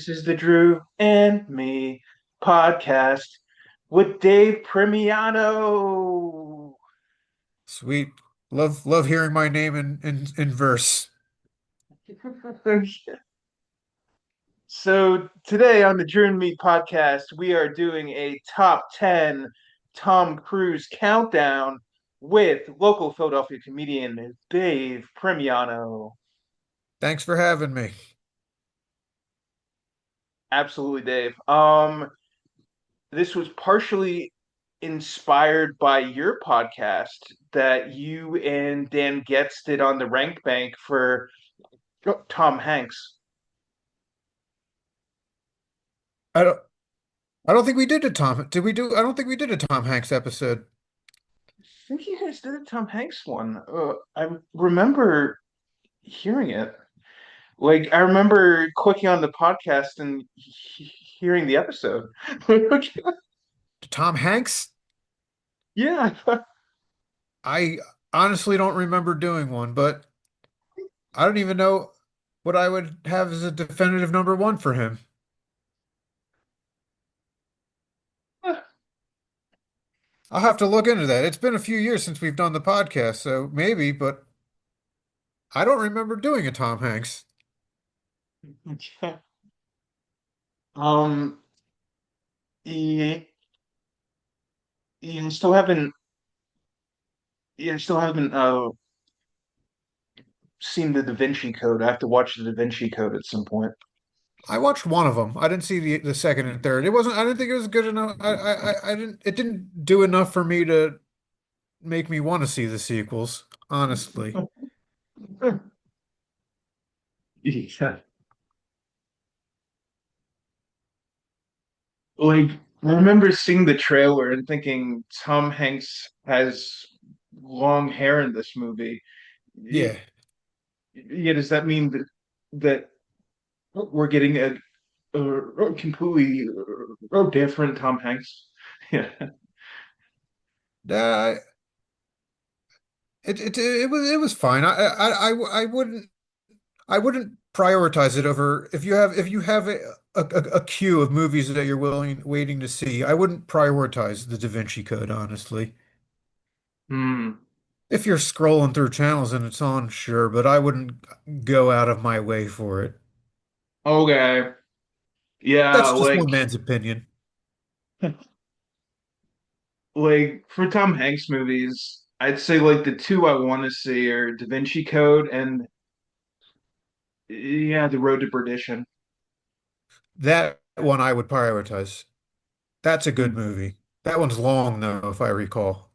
This is the Drew and Me podcast with Dave Premiano. Sweet. Love hearing my name in verse. So today on the Drew and Me podcast, we are doing a top 10 Tom Cruise countdown with local Philadelphia comedian Dave Premiano. Thanks for having me. Absolutely, Dave. This was partially inspired by your podcast that you and Dan Getz did on the Rank Bank for Tom Hanks. I don't I don't think we did a Tom. Did we do? I don't think we did a Tom Hanks episode. I think you guys did a Tom Hanks one. I remember hearing it. Like I remember clicking on the podcast and hearing the episode. Tom Hanks? Yeah, I honestly don't remember doing one, but I don't even know what I would have as a definitive number one for him. I'll have to look into that. It's been a few years since we've done the podcast, so maybe, but I don't remember doing a Tom Hanks. um, yeah, yeah, I still haven't. Yeah, I still haven't seen the Da Vinci Code. I have to watch the Da Vinci Code at some point. I watched one of them. I didn't see the second and third. It wasn't. I didn't think it was good enough. I didn't. It didn't do enough for me to make me want to see the sequels. Honestly, Yeah. Like, I remember seeing the trailer and thinking Tom Hanks has long hair in this movie. yeah. Yeah, does that mean that we're getting a completely different Tom Hanks? Yeah. Uh, it was fine. I wouldn't prioritize it over if you have a queue of movies that you're willing waiting to see. I wouldn't prioritize the Da Vinci Code, honestly. Hmm. If you're scrolling through channels and it's on, sure, but I wouldn't go out of my way for it. Okay. Yeah, That's just one man's opinion. like for Tom Hanks movies, I'd say like the two I want to see are Da Vinci Code and yeah, The Road to Perdition. That one I would prioritize. That's a good Mm, movie. That one's long though, if I recall.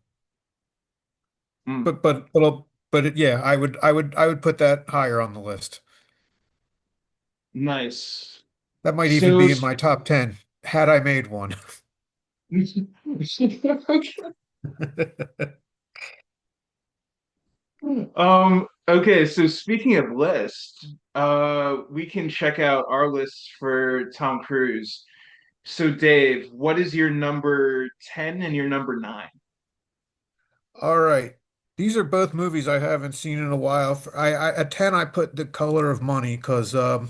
mm, Yeah, I would put that higher on the list. nice. That might even So, be in my top 10 had I made one. okay, so speaking of lists, we can check out our lists for Tom Cruise. So, Dave, what is your number 10 and your number 9? All right. These are both movies I haven't seen in a while. At 10 I put The Color of Money because the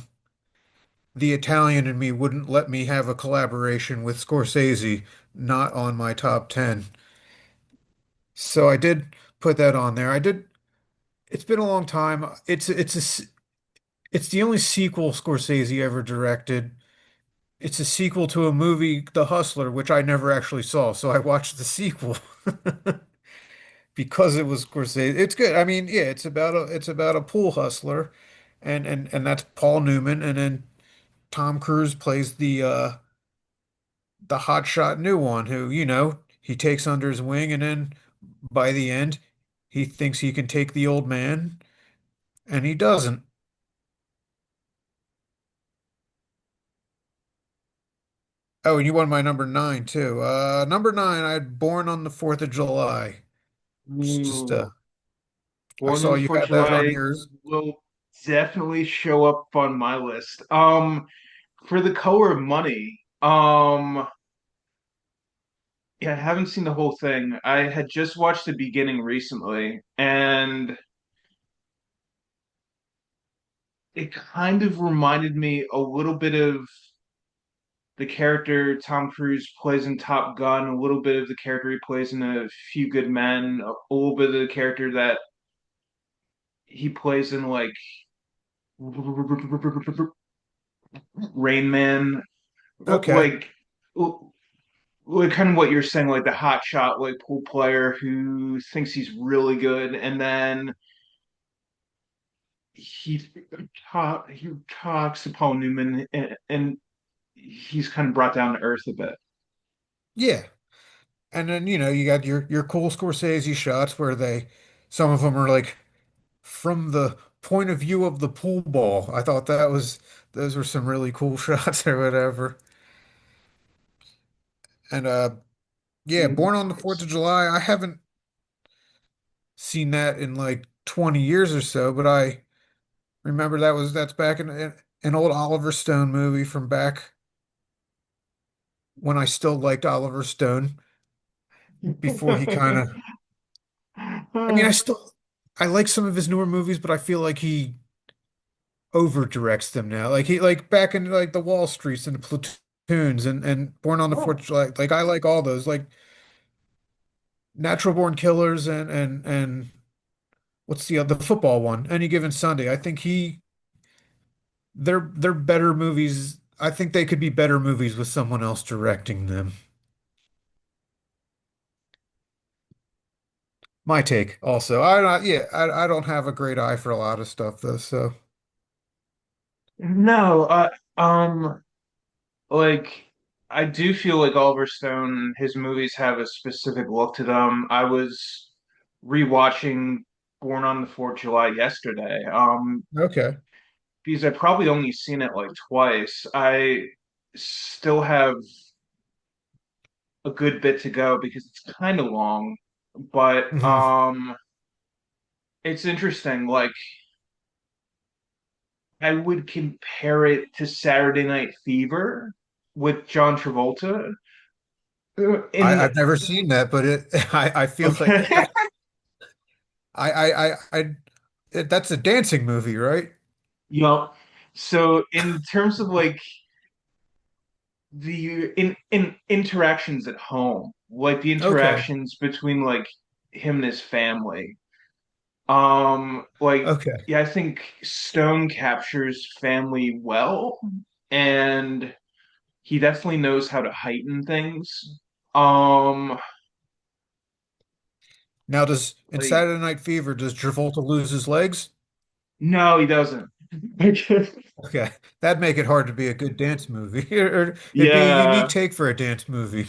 Italian in me wouldn't let me have a collaboration with Scorsese, not on my top 10. So I did put that on there. I did. It's been a long time. It's the only sequel Scorsese ever directed. It's a sequel to a movie, The Hustler, which I never actually saw. So I watched the sequel because it was Scorsese. It's good. I mean, yeah, it's about a pool hustler, and that's Paul Newman, and then Tom Cruise plays the hotshot new one who, he takes under his wing, and then by the end, he thinks he can take the old man, and he doesn't. Oh, and you won my number nine too. Number nine, I had Born on the 4th of July. It's just Ooh, I Born on saw the you 4th of had that on July yours. will definitely show up on my list. For The Color of Money, yeah, I haven't seen the whole thing. I had just watched the beginning recently, and it kind of reminded me a little bit of the character Tom Cruise plays in Top Gun, a little bit of the character he plays in A Few Good Men, a little bit of the character that he plays in like Rain Man, Okay. like kind of what you're saying, like the hot shot like pool player who thinks he's really good, and then he he talks to Paul Newman, and he's kind of brought down to earth a bit. Yeah. And then, you got your cool Scorsese shots where some of them are like from the point of view of the pool ball. I thought those were some really cool shots or whatever. And yeah, Born on the 4th of July, I haven't seen that in like 20 years or so, but I remember that's back in an old Oliver Stone movie from back when I still liked Oliver Stone before he kind of I mean, I like some of his newer movies, but I feel like he over directs them now. Like he like back in like the Wall Streets and the Platoons and Born on the 4th of July. Like I like all those. Like Natural Born Killers and what's the football one? Any Given Sunday. I think they're better movies. I think they could be better movies with someone else directing them. My take also. I don't have a great eye for a lot of stuff though, so No, um, like I do feel like Oliver Stone, his movies have a specific look to them. I was rewatching Born on the 4th of July yesterday, okay. because I probably only seen it like twice. I still have a good bit to go because it's kind of long, but Mhm. it's interesting. Like I would compare it to Saturday Night Fever with John Travolta. In I've never seen that, but I feel like okay. that's a dancing movie, right? Yeah. So in terms of like the in interactions at home, like the Okay. interactions between like him and his family, like Okay. yeah, I think Stone captures family well, and he definitely knows how to heighten things. Um, Now in like Saturday Night Fever, does Travolta lose his legs? no, he doesn't. Okay. That'd make it hard to be a good dance movie. Or it'd be a unique Yeah. take for a dance movie.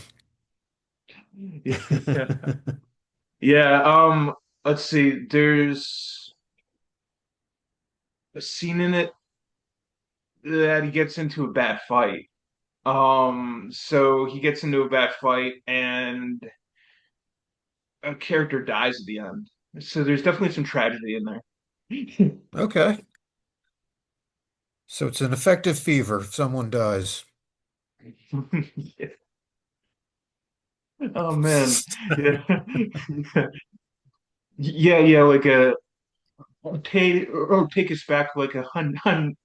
Yeah. Yeah, let's see. There's a scene in it that he gets into a bad fight. So he gets into a bad fight and a character dies at the end. So there's definitely some tragedy in there. Okay. So it's an effective fever if someone dies. Oh man. Yeah. Yeah, yeah, like a take us back like 100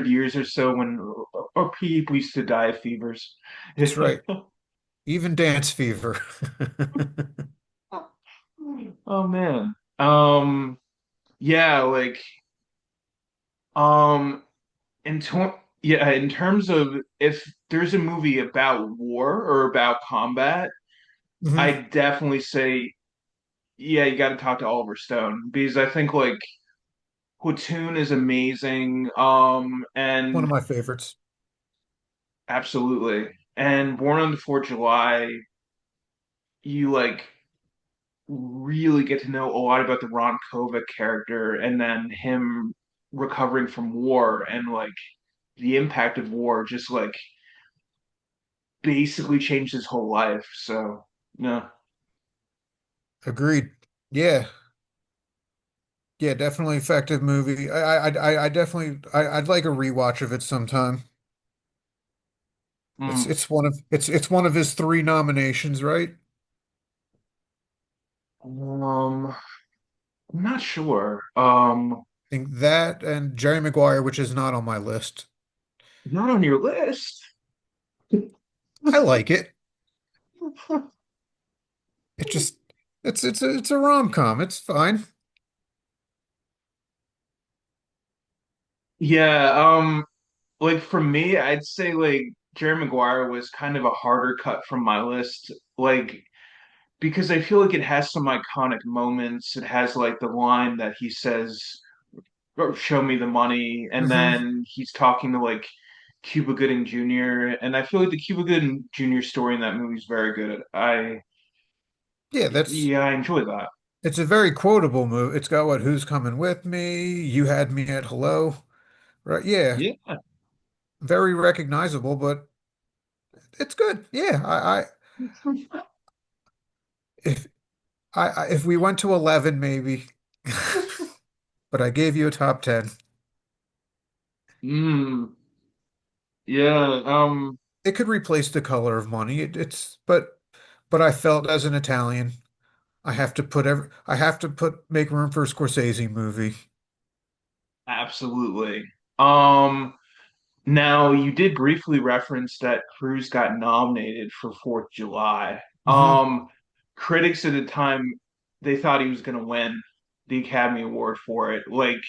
years or so when people used to die of fevers. That's right. Even dance fever. Oh man. Yeah, like um yeah, in terms of if there's a movie about war or about combat, I Mhm. definitely say yeah, you got to talk to Oliver Stone because I think like Platoon is amazing. One And of my favorites. absolutely. And Born on the 4th of July, you like really get to know a lot about the Ron Kovic character and then him recovering from war and like the impact of war just like basically changed his whole life. So, no. Agreed. Yeah. Yeah, definitely effective movie. I definitely I'd like a rewatch of it sometime. Mm. It's one of his three nominations, right? I'm not sure. think that and Jerry Maguire, which is not on my list. Not on your list. I like it. It just it's a rom-com. It's fine. Yeah, like for me, I'd say like Jerry Maguire was kind of a harder cut from my list. Like because I feel like it has some iconic moments. It has like the line that he says, "Oh, show me the money," and Hmm. then he's talking to like Cuba Gooding Jr. And I feel like the Cuba Gooding Jr. story in that movie is very good. Yeah, Yeah, I enjoy that. it's a very quotable move. It's got what, who's coming with me? You had me at hello. Right? Yeah, Yeah. very recognizable, but it's good. Yeah, if if we went to 11 maybe, but I gave you a top 10. Mm, yeah. It could replace The Color of Money. It's but I felt as an Italian, I have to put make room for a Scorsese movie. Absolutely. Um, Now you did briefly reference that Cruz got nominated for Fourth of July. Hmm. Critics at the time they thought he was going to win the Academy Award for it. Like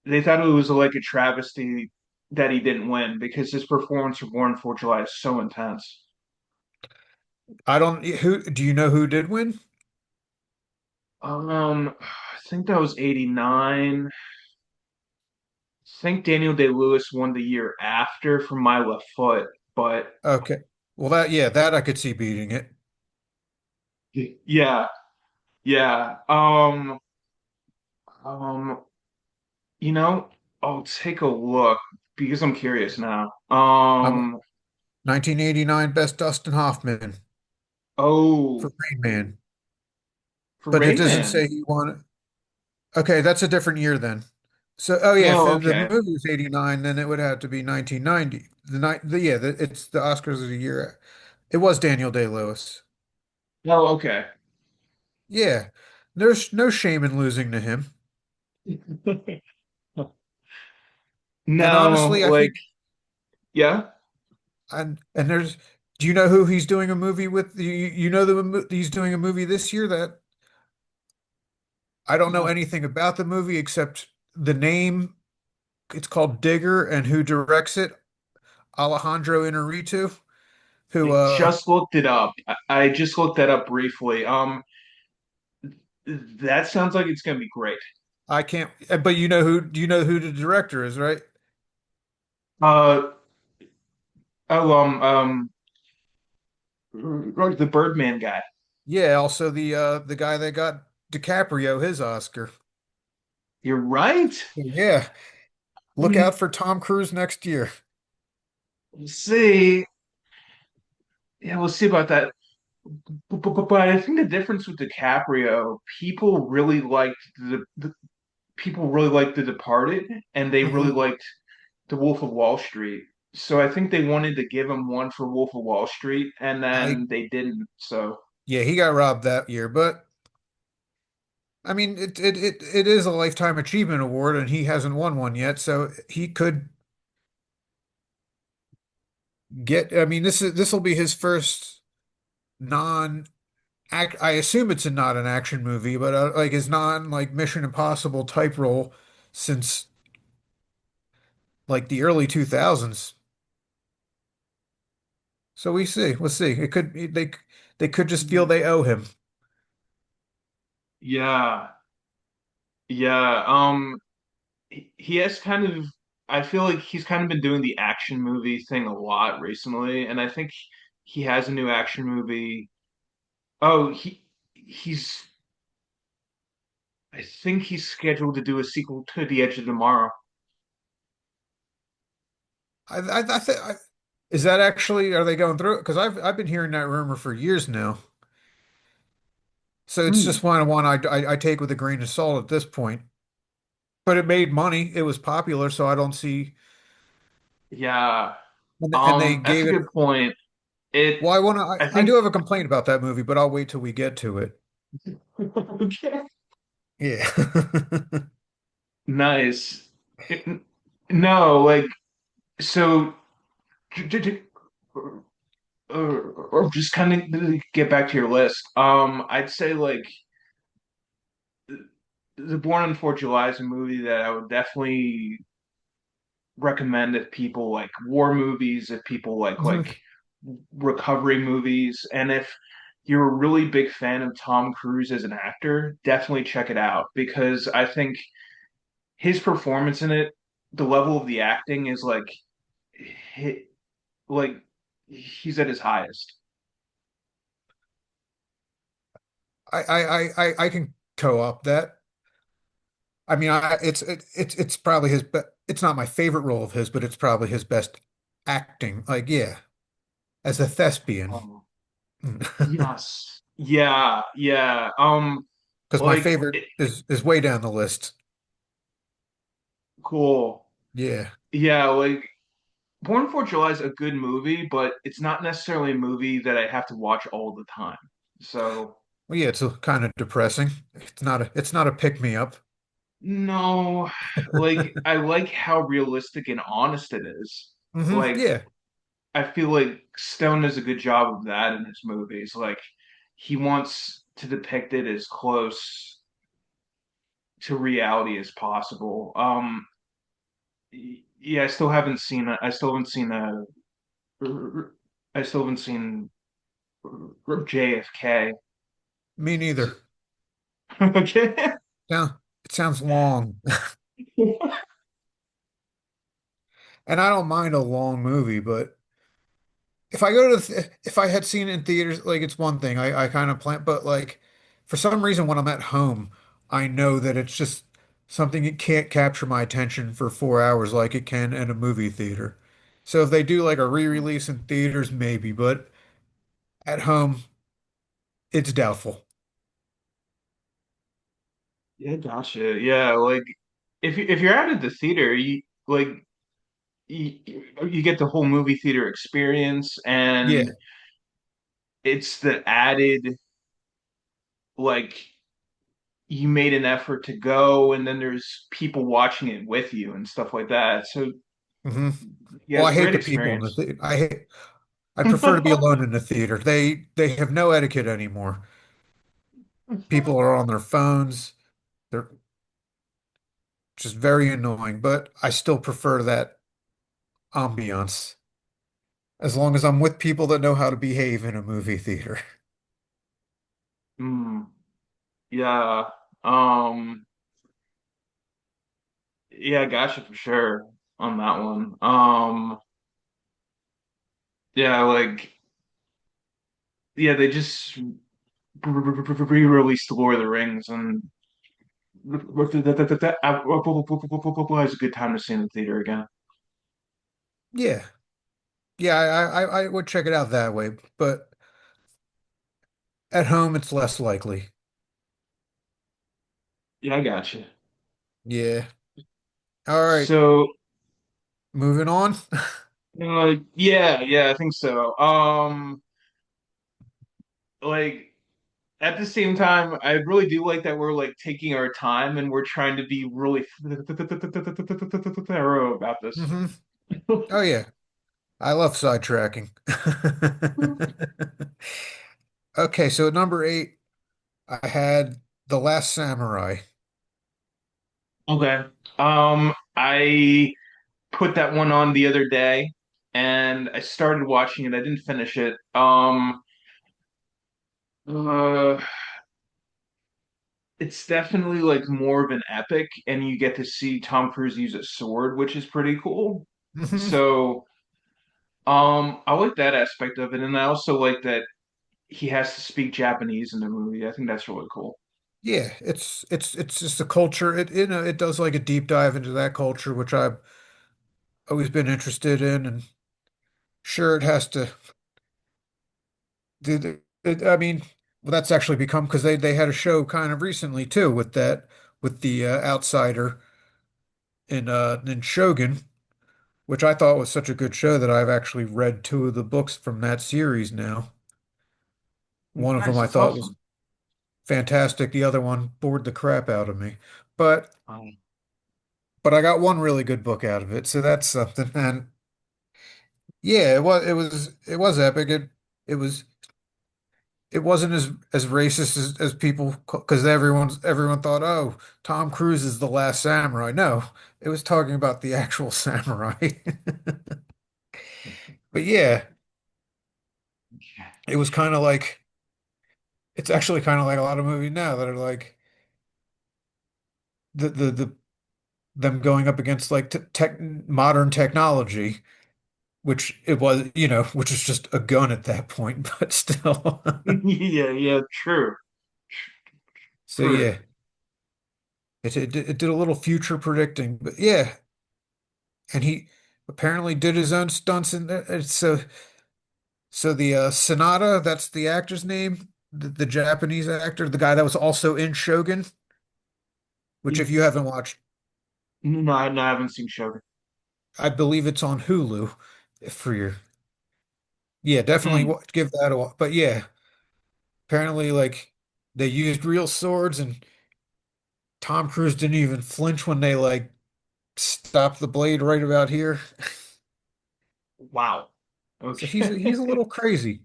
they thought it was like a travesty that he didn't win because his performance for Born Fourth of July is so intense. I don't who do you know who did win? I think that was 89. I think Daniel Day-Lewis won the year after for My Left Foot, but Okay. Well, that yeah, that I could see beating it. yeah, yeah. Um, you know, I'll take a look because I'm curious now. I'm 1989 Best Dustin Hoffman Oh, for Rain Man, for but it doesn't Rayman. say he won it. Okay, that's a different year then. So, oh yeah, if Oh, the okay. movie was 89, then it would have to be 1990. It's the Oscars of the year. It was Daniel Day-Lewis. Oh, okay. Yeah, there's no shame in losing to him. And Now, honestly, I like, think, yeah. and there's, do you know who he's doing a movie with? You know he's doing a movie this year that I don't know anything about the movie except the name. It's called Digger, and who directs it? Alejandro Inarritu, who I just looked it up. I just looked that up briefly. That sounds like it's gonna be great. I can't, but do you know who the director is, right? Uh, oh, the Birdman guy. Yeah, also the guy that got DiCaprio his Oscar. You're right. Yeah, look Mm, out for Tom Cruise next year. we'll see. Yeah, we'll see about that. But I think the difference with DiCaprio, people really liked The Departed, and they really Hmm. liked The Wolf of Wall Street. So I think they wanted to give him one for Wolf of Wall Street, and I then they didn't. So Yeah, he got robbed that year, but I mean it is a lifetime achievement award, and he hasn't won one yet, so he could get. I mean, this will be his first non act. I assume it's not an action movie, but like his non like Mission Impossible type role since like the early 2000s. So we see. We'll see. It could they could just feel they owe him. yeah, yeah. He has kind of. I feel like he's kind of been doing the action movie thing a lot recently, and I think he has a new action movie. Oh, he's. I think he's scheduled to do a sequel to The Edge of Tomorrow. I think is that actually are they going through it? Because I've been hearing that rumor for years now. So it's Hmm. just one I take with a grain of salt at this point. But it made money. It was popular, so I don't see. Yeah. And they That's gave a it. good point. It, Well, I I do think, have a complaint about that movie, but I'll wait till we get to it. okay. Yeah. Nice. It- no, like so. Or just kind of get back to your list. I'd say like the Born on 4th of July is a movie that I would definitely recommend if people like war movies, if people like Mhm. recovery movies, and if you're a really big fan of Tom Cruise as an actor, definitely check it out because I think his performance in it, the level of the acting is hi- like he's at his highest. I can co-op that. I mean, it's probably his, but it's not my favorite role of his, but it's probably his best acting. Like, yeah, as a thespian, Oh, yes. Yeah, yeah. because my Like favorite is way down the list. cool. Yeah, Yeah, like Born for July is a good movie, but it's not necessarily a movie that I have to watch all the time. So, well, yeah, it's kind of depressing. It's not a pick me up. no, like I like how realistic and honest it is. Like Yeah. I feel like Stone does a good job of that in his movies. Like he wants to depict it as close to reality as possible. Yeah, I still haven't seen a I still haven't seen JFK. Me neither. Okay. Yeah, it sounds long. And I don't mind a long movie, but if I had seen it in theaters, like it's one thing. I kind of plan, but like for some reason when I'm at home, I know that it's just something it can't capture my attention for 4 hours like it can in a movie theater. So if they do like a re-release in theaters, maybe, but at home, it's doubtful. Yeah, gotcha. Yeah, like if you're out at the theater, you, you get the whole movie theater experience, Yeah. and it's the added like you made an effort to go, and then there's people watching it with you and stuff like that. So hmm yeah, Well, it's I a hate great the people in the experience. theater. I'd prefer to be alone in the theater. They have no etiquette anymore. People are on their phones. They're just very annoying, but I still prefer that ambiance as long as I'm with people that know how to behave in a movie theater. Mm, yeah. Um, yeah, gotcha for sure on that one. Yeah, like yeah, they just re-released Lord of the Rings, and that was a good time to see in the theater again. Yeah. Yeah, I would check it out that way, but at home it's less likely. Yeah, I got you. Yeah. All right. So, Moving on. yeah, yeah, I think so. Like at the same time, I really do like that we're like taking our time and we're trying to be really thorough about this. hmm Oh yeah. I love sidetracking. Okay, so at number 8, I had The Last Samurai. Okay. I put that one on the other day and I started watching it. I didn't finish it. Uh, it's definitely like more of an epic, and you get to see Tom Cruise use a sword, which is pretty cool. hmm So, I like that aspect of it, and I also like that he has to speak Japanese in the movie. I think that's really cool. Yeah, it's just a culture. It does like a deep dive into that culture, which I've always been interested in, and sure it has to I mean, well, that's actually become because they had a show kind of recently too with that with the outsider in Shogun, which I thought was such a good show that I've actually read 2 of the books from that series now. One of them Nice, I that's thought was awesome. fantastic. The other one bored the crap out of me. But but I got one really good book out of it, so that's something. And yeah, it was epic. It wasn't as racist as people because everyone thought, oh, Tom Cruise is the last samurai. No, it was talking about the actual samurai. But yeah, it was kind of like it's actually kind of like a lot of movies now that are like the them going up against like t tech modern technology, which it was, which is just a gun at that point, but still. Yeah, yeah, true, So true. yeah, it did a little future predicting, but yeah, and he apparently did his own stunts in there. So the Sonata, that's the actor's name, the Japanese actor, the guy that was also in Shogun, which if you haven't watched, No, no, I haven't seen Shogun. I believe it's on Hulu for your, yeah, definitely Mm, give that a, but yeah, apparently like they used real swords and Tom Cruise didn't even flinch when they like stopped the blade right about here. wow. So he's a Okay. little crazy.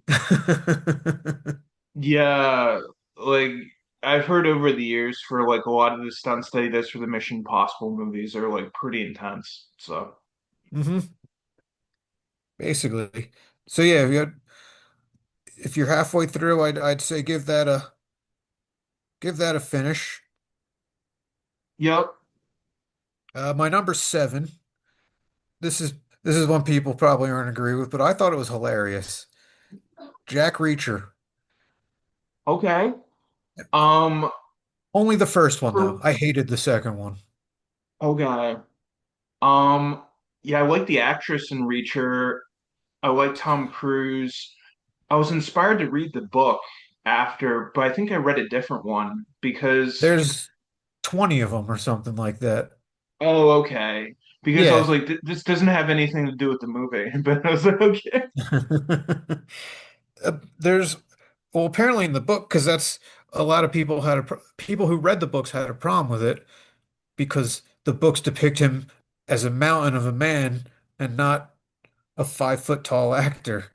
Yeah, like I've heard over the years for like a lot of the stunts that he does for the Mission Impossible movies are like pretty intense. So, hmm Basically. So yeah, if you're halfway through, I'd say give that a finish. yep. My number seven. This is this is one people probably aren't agree with, but I thought it was hilarious. Jack Reacher. Okay. Um, Only the first one though. for I hated the second one. okay. Um, yeah, I like the actress in Reacher. I like Tom Cruise. I was inspired to read the book after, but I think I read a different one because, There's 20 of them or something like that. oh, okay. Because I was Yeah. like, this doesn't have anything to do with the movie. But I was like, okay. There's well, apparently in the book, because that's a lot of people who read the books had a problem with it because the books depict him as a mountain of a man and not a 5 foot tall actor.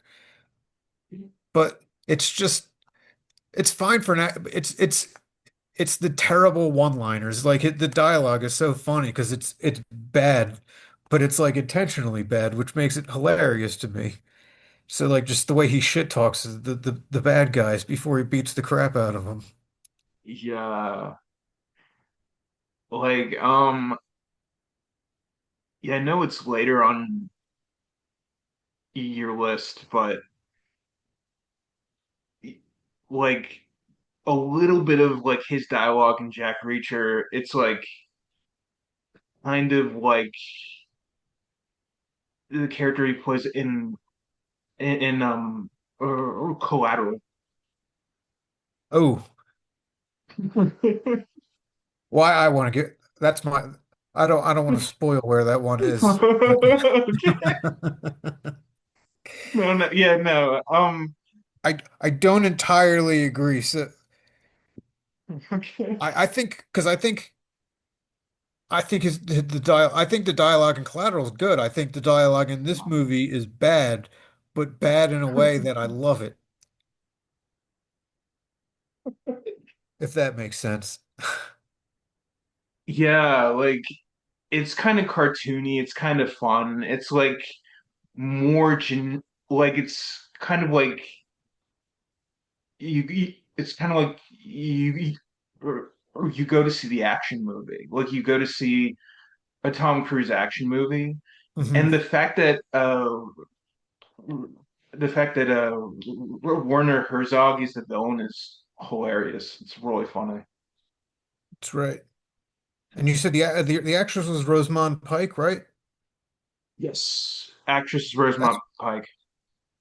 But it's fine for now. It's the terrible one-liners. Like the dialogue is so funny because it's bad, but it's like intentionally bad, which makes it hilarious to me. So like just the way he shit talks the bad guys before he beats the crap out of them. Yeah. Like, yeah, I know it's later on your list, but like a little bit of like his dialogue in Jack Reacher, it's like kind of like the character he plays in or Collateral. Oh, why I want to get that's my I don't want to spoil where that one is, but Okay. No, no, yeah, no. I don't entirely agree. So Okay. I think because I think I think the dialogue in Collateral is good. I think the dialogue in this movie is bad, but bad in a way that I love it, if that makes sense. Yeah, like it's kind of cartoony, it's kind of fun. It's like more like it's kind of like it's kind of like or you go to see the action movie. Like you go to see a Tom Cruise action movie, hmm and the fact that Werner Herzog is the villain is hilarious. It's really funny. That's right. And you said the actress was Rosamund Pike, right? Yes. Actress Rosamund That's Pike.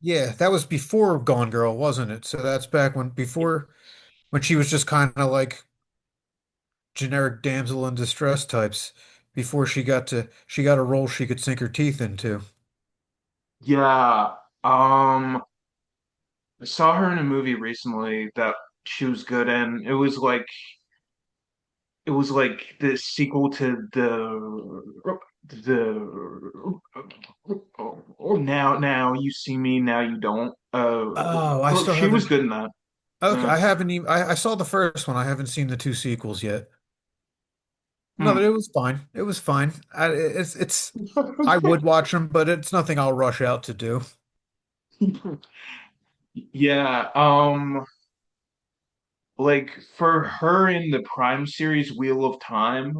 yeah, that was before Gone Girl, wasn't it? So that's back when she was just kind of like generic damsel in distress types before she got a role she could sink her teeth into. Yeah. Um, I saw her in a movie recently that she was good in. It was like it was like the sequel to the now you see me, now you don't. Oh, I still She was haven't. good in that. Okay, Uh, I haven't even. I saw the first one. I haven't seen the two sequels yet. No, hmm. it was fine. It was fine. It's. I would watch them, but it's nothing I'll rush out to do. Yeah, like for her in the Prime series Wheel of Time,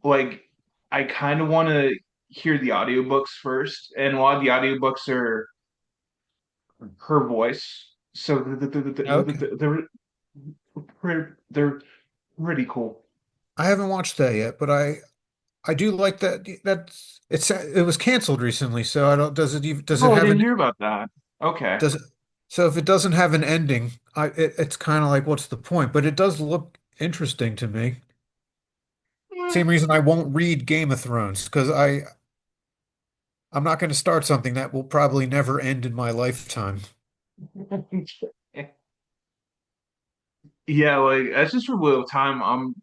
like I kind of want to hear the audiobooks first, and a lot of the audiobooks are her voice, so Okay. they're pretty cool. I haven't watched that yet, but I do like that. It was canceled recently, so I don't. Does it Oh, I have didn't an hear about that. Okay. does it, so if it doesn't have an ending, it's kind of like what's the point? But it does look interesting to me. Same reason I won't read Game of Thrones because I'm not going to start something that will probably never end in my lifetime. Yeah, like that's just for Wheel of Time.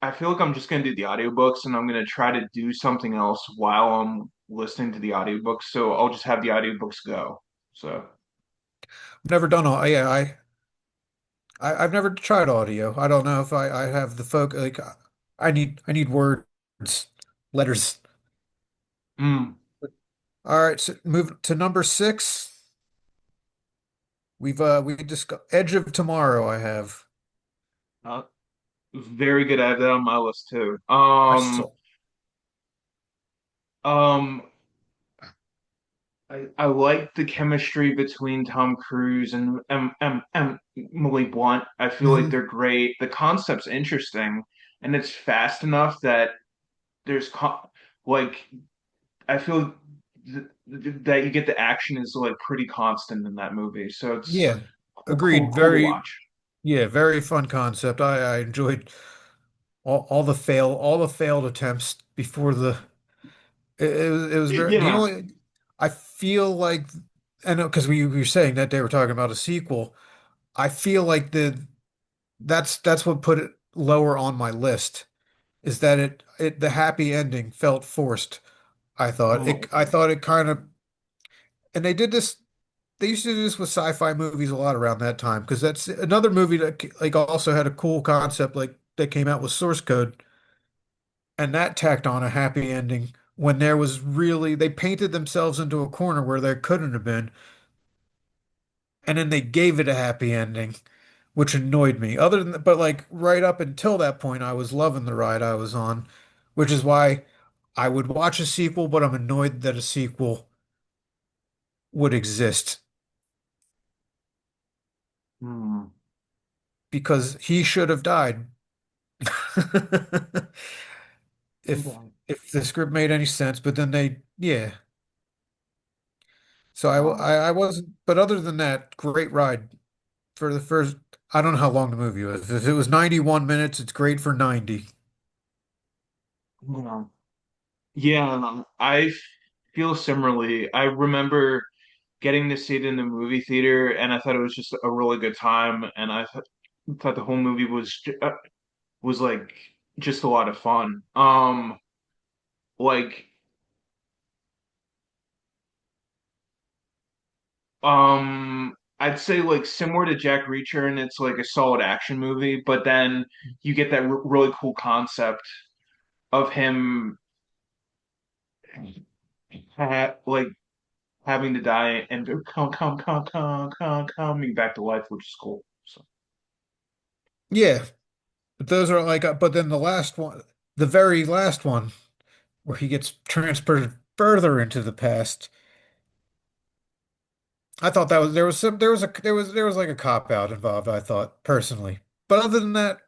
I feel like I'm just gonna do the audiobooks and I'm gonna try to do something else while I'm listening to the audiobooks. So I'll just have the audiobooks go. So I've never done all. Yeah, I've never tried audio. I don't know if I have the folk like I need words, letters. mm, All right, so move to number six. We discussed Edge of Tomorrow. I have. uh, very good. I have that on my list too. I saw. Um, I like the chemistry between Tom Cruise and Emily Blunt. I feel like Mhm. they're great. The concept's interesting, and it's fast enough that there's like I feel that you get the action is like pretty constant in that movie, so it's Yeah, agreed. cool to watch. Yeah, very fun concept. I enjoyed all the failed attempts before it was very the Yeah. only I feel like I know because we were saying that they were talking about a sequel. I feel like that's what put it lower on my list is that the happy ending felt forced. Oh. I thought it kind of and they used to do this with sci-fi movies a lot around that time because that's another movie that like also had a cool concept like that came out with Source Code and that tacked on a happy ending when there was really they painted themselves into a corner where there couldn't have been and then they gave it a happy ending which annoyed me other than but like right up until that point I was loving the ride I was on which is why I would watch a sequel but I'm annoyed that a sequel would exist Hmm. because he should have died if Okay. if the script made any sense but then they yeah so Um, I wasn't but other than that great ride for the first I don't know how long the movie was if it was 91 minutes it's great for 90. yeah. Yeah, I feel similarly. I remember getting to see it in the movie theater, and I thought it was just a really good time, and thought the whole movie was like just a lot of fun. Like I'd say like similar to Jack Reacher, and it's like a solid action movie, but then you get that r really cool concept of him like having to die and coming back to life, which is cool. So, Yeah, but those are like but then the last one the very last one where he gets transported further into the past I thought that was there was some there was like a cop out involved I thought personally but other than that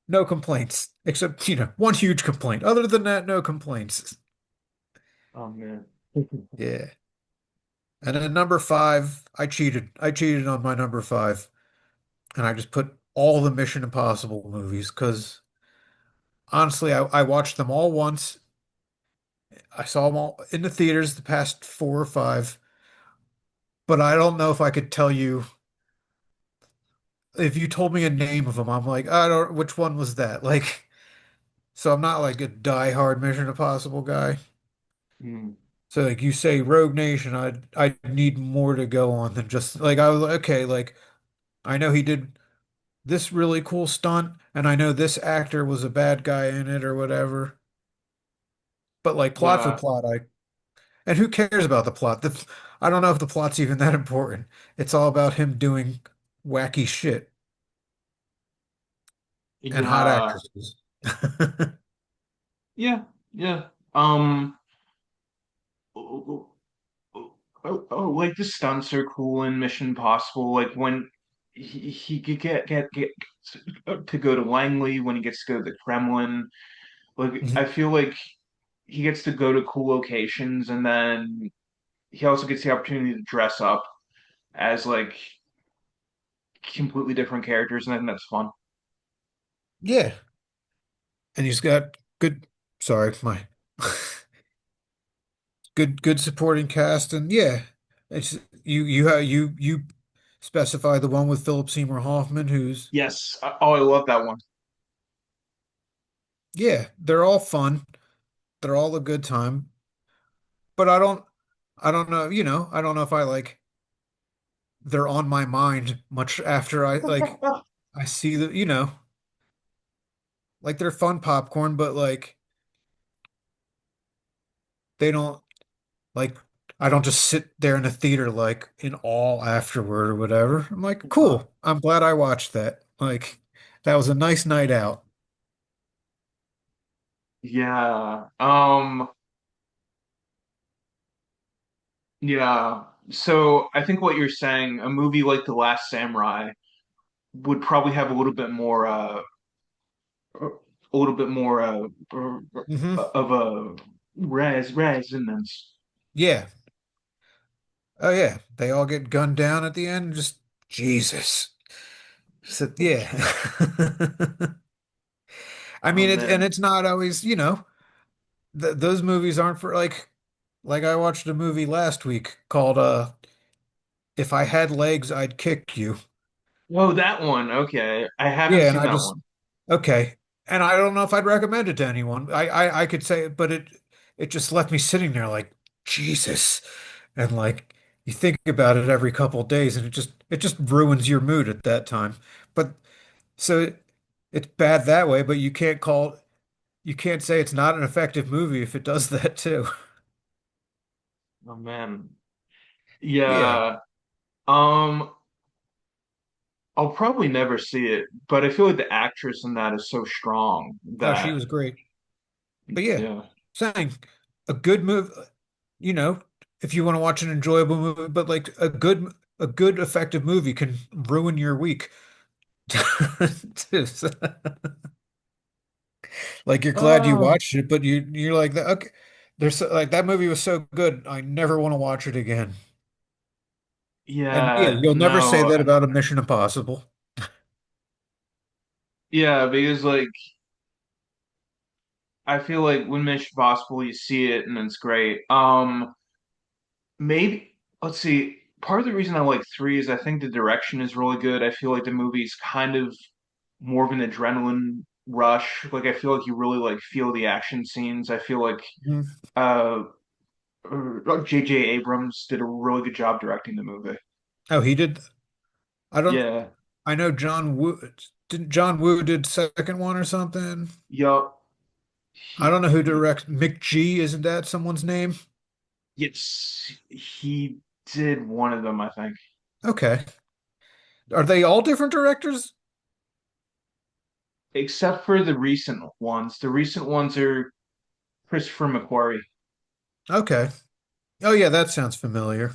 no complaints except one huge complaint other than that no complaints oh man. yeah and then number five I cheated on my number five and I just put all the Mission Impossible movies because honestly, I watched them all once. I saw them all in the theaters, the past four or five, but I don't know if I could tell you if you told me a name of them, I'm like, I don't, which one was that? Like, so I'm not like a die-hard Mission Impossible guy. Hmm. So like you say Rogue Nation, I need more to go on than just like I was like, okay, like I know he did this really cool stunt, and I know this actor was a bad guy in it or whatever. But like plot for Yeah, plot, and who cares about the plot? I don't know if the plot's even that important. It's all about him doing wacky shit and hot yeah, actresses. yeah, yeah. Oh, oh, like the stunts are cool in Mission Impossible. Like when he could get to go to Langley, when he gets to go to the Kremlin. Like I Mhm. feel like he gets to go to cool locations, and then he also gets the opportunity to dress up as like completely different characters, and I think that's fun. Yeah, and he's got good. Sorry, my good supporting cast, and yeah, it's you specify the one with Philip Seymour Hoffman, who's Yes. Oh, I love that one. yeah, they're all fun, they're all a good time, but I don't know, I don't know if I like they're on my mind much after I see the, like they're fun popcorn, but like they don't like I don't just sit there in the theater like in awe afterward or whatever. I'm like, Uh, cool. I'm glad I watched that. Like that was a nice night out. yeah. Yeah. So I think what you're saying, a movie like The Last Samurai would probably have a little bit more Hmm. of a resonance. Yeah. Oh yeah. They all get gunned down at the end. Just Jesus. So yeah. I Oh mean it and man. it's not always, th those movies aren't for like I watched a movie last week called If I Had Legs, I'd Kick You. Whoa, that one. Okay. I haven't Yeah, and seen I that just one. okay. And I don't know if I'd recommend it to anyone. I could say it, but it just left me sitting there like Jesus. And like you think about it every couple of days and it just ruins your mood at that time. But so it's bad that way, but you can't say it's not an effective movie if it does that too. Oh man. Yeah. Yeah. Um, I'll probably never see it, but I feel like the actress in that is so strong Oh, she that was great. But yeah, yeah. saying a good move, you know, if you want to watch an enjoyable movie, but like a good effective movie can ruin your week. Like you're glad you Oh, watched it, but you're like okay, like that movie was so good, I never want to watch it again. And yeah, yeah, you'll never say no. that about a Mission Impossible. Yeah, because like I feel like when Mission Impossible you see it and it's great. Maybe let's see. Part of the reason I like three is I think the direction is really good. I feel like the movie's kind of more of an adrenaline rush. Like I feel like you really like feel the action scenes. I feel like Mhm. uh J.J. Abrams did a really good job directing the movie. Oh, he did. I don't. Yeah. I know John Woo. Didn't John Woo did second one or something? Yup. I don't know who He directs McG. Isn't that someone's name? yes, he did one of them, I think. Okay. Are they all different directors? Except for the recent ones. The recent ones are Christopher McQuarrie. Okay. Oh yeah, that sounds familiar.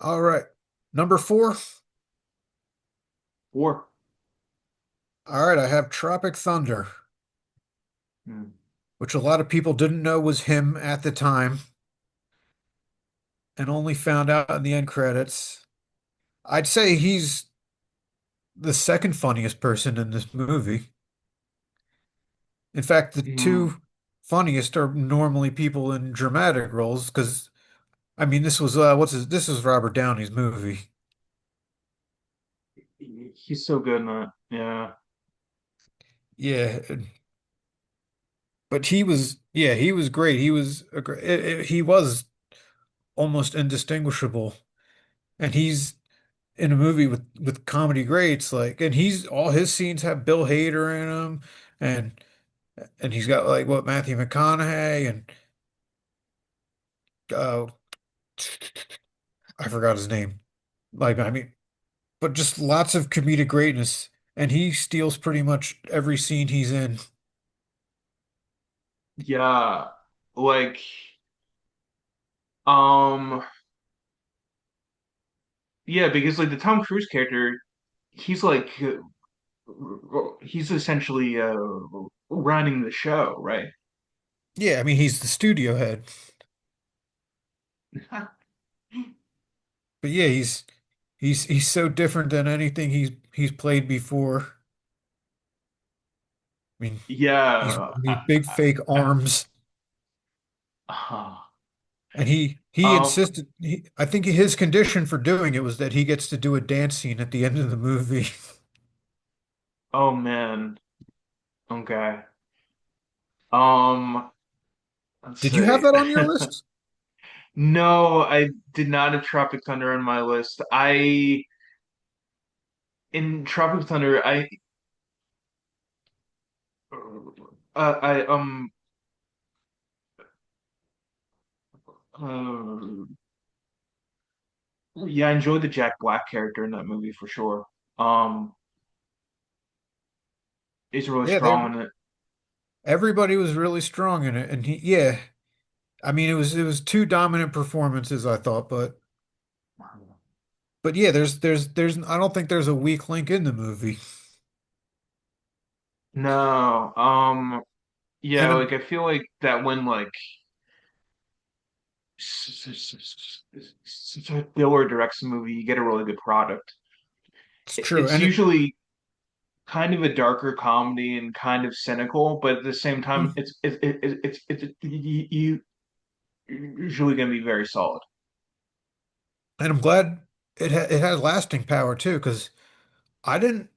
All right. Number four. Or All right, I have Tropic Thunder, hmm. which a lot of people didn't know was him at the time and only found out in the end credits. I'd say he's the second funniest person in this movie. In fact, the Hmm. two funniest are normally people in dramatic roles because I mean this was this was Robert Downey's movie. He's so good in it. Yeah. Yeah, but he was great. He was he was almost indistinguishable, and he's in a movie with comedy greats like, and he's all his scenes have Bill Hader in them, and he's got like what Matthew McConaughey and uh, I forgot his name. Like I mean, but just lots of comedic greatness, and he steals pretty much every scene he's in. Yeah. Like, um, yeah, because like the Tom Cruise character, he's like he's essentially running the show, right? Yeah, I mean he's the studio head, but yeah, he's so different than anything he's played before. I mean, he's Yeah. these big fake arms. Uh, And he um. insisted I think his condition for doing it was that he gets to do a dance scene at the end of the movie. Oh man. Okay. Um. Let's Did you have see. that on your list? No, I did not have Tropic Thunder on my list. I in Tropic Thunder, I uh, yeah, I enjoyed the Jack Black character in that movie for sure. Um, he's really Yeah, strong in it. everybody was really strong in it, and yeah, I mean it was two dominant performances I thought, but yeah, there's I don't think there's a weak link in the movie, No, yeah, and like I feel like that when like Diller directs a movie, you get a really good product. it's true, It's and it usually kind of a darker comedy and kind of cynical, but at the same time, mm, it's you usually going to be very solid. and I'm glad it has lasting power too, because I didn't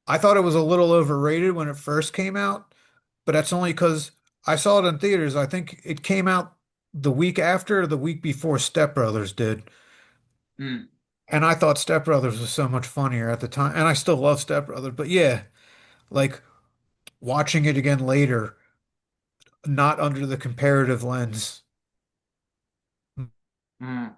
I thought it was a little overrated when it first came out, but that's only because I saw it in theaters. I think it came out the week after, or the week before Step Brothers did. Mm, And I thought Step Brothers was so much funnier at the time. And I still love Step Brothers, but yeah, like watching it again later, not under the comparative lens. mm.